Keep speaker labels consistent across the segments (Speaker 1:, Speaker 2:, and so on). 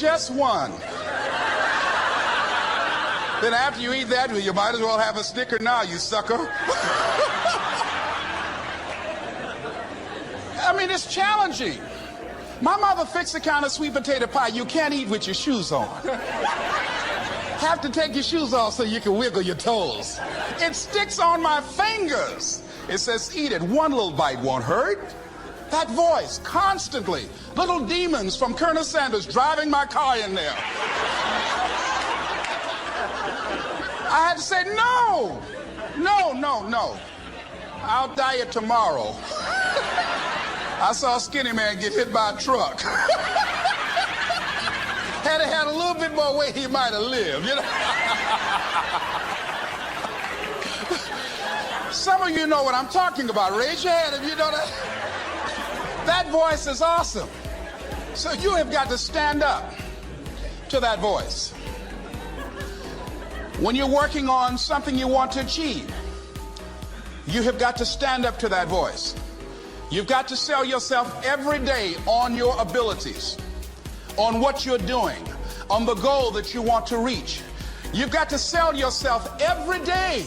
Speaker 1: just one. Then after you eat that, you might as well have a Snicker now, you sucker. I mean, it's challenging. My mother fixed the kind of sweet potato pie you can't eat with your shoes on. Have to take your shoes off so you can wiggle your toes. It sticks on my fingers. It says, eat it. One little bite won't hurt. That voice, constantly. Little demons from Colonel Sanders driving my car in there. I had to say, no. I'll diet tomorrow. I saw a skinny man get hit by a truck. Had he had a little bit more weight, he might have lived, you know. Some of you know what I'm talking about. Raise your hand if you know that. That voice is awesome. So you have got to stand up to that voice. When you're working on something you want to achieve, you have got to stand up to that voice. You've got to sell yourself every day on your abilities, on what you're doing, on the goal that you want to reach. You've got to sell yourself every day,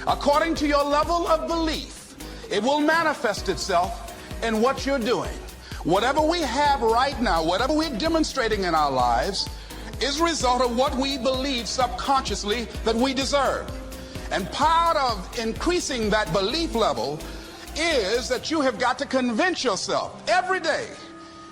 Speaker 1: according to your level of belief. It will manifest itself in what you're doing. Whatever we have right now, whatever we're demonstrating in our lives, is a result of what we believe subconsciously that we deserve. And part of increasing that belief level is that you have got to convince yourself every day.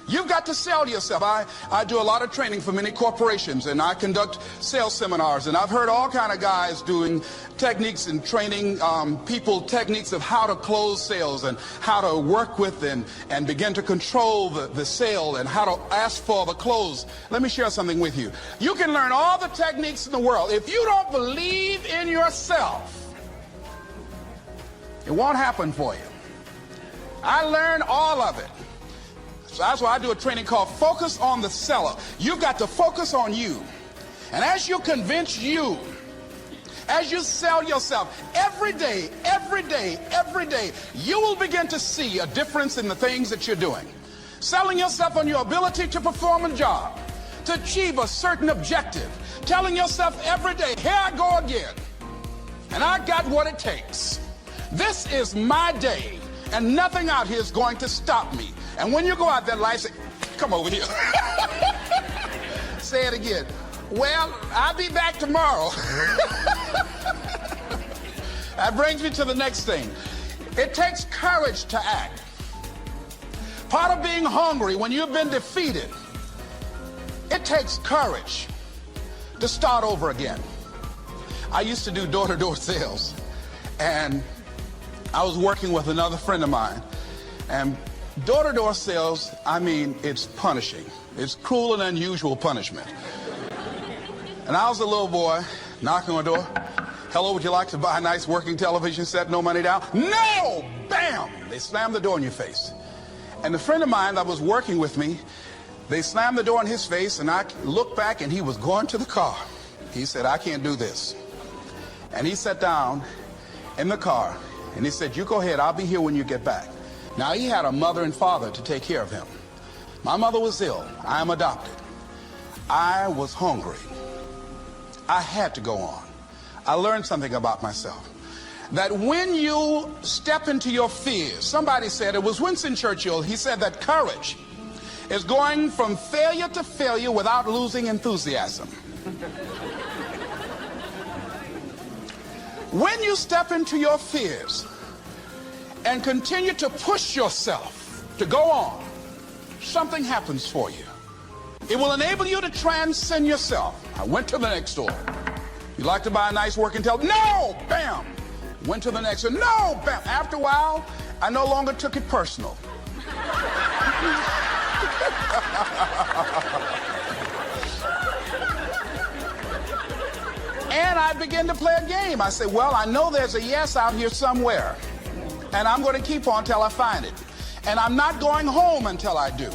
Speaker 1: You've got to sell yourself. I do a lot of training for many corporations, and I conduct sales seminars, and I've heard all kind of guys doing techniques and training people techniques of how to close sales and how to work with and begin to control the sale and how to ask for the close. Let me share something with you. You can learn all the techniques in the world. If you don't believe in yourself, it won't happen for you. I learned all of it. So that's why I do a training called Focus on the Seller. You've got to focus on you. And as you convince you, as you sell yourself every day, you will begin to see a difference in the things that you're doing. Selling yourself on your ability to perform a job, to achieve a certain objective. Telling yourself every day, here I go again. And I got what it takes. This is my day, and nothing out here is going to stop me. And when you go out there, life say, come over here. Say it again. Well, I'll be back tomorrow. That brings me to the next thing. It takes courage to act. Part of being hungry when you've been defeated, it takes courage to start over again. I used to do door-to-door sales, and I was working with another friend of mine, and door-to-door sales, I mean, it's punishing. It's cruel and unusual punishment. And I was a little boy knocking on the door. Hello, would you like to buy a nice working television set? No money down? No! Bam! They slammed the door in your face. And the friend of mine that was working with me, they slammed the door in his face, and I looked back, and he was going to the car. He said, I can't do this. And he sat down in the car, and he said, you go ahead, I'll be here when you get back. Now, he had a mother and father to take care of him. My mother was ill. I am adopted. I was hungry. I had to go on. I learned something about myself. That when you step into your fears, somebody said, it was Winston Churchill, he said that courage is going from failure to failure without losing enthusiasm. When you step into your fears and continue to push yourself to go on, something happens for you. It will enable you to transcend yourself. I went to the next store. You like to buy a nice working television? No! Bam! Went to the next one. No! Bam! After a while, I no longer took it personal. And I began to play a game. I said, well, I know there's a yes out here somewhere. And I'm going to keep on till I find it. And I'm not going home until I do.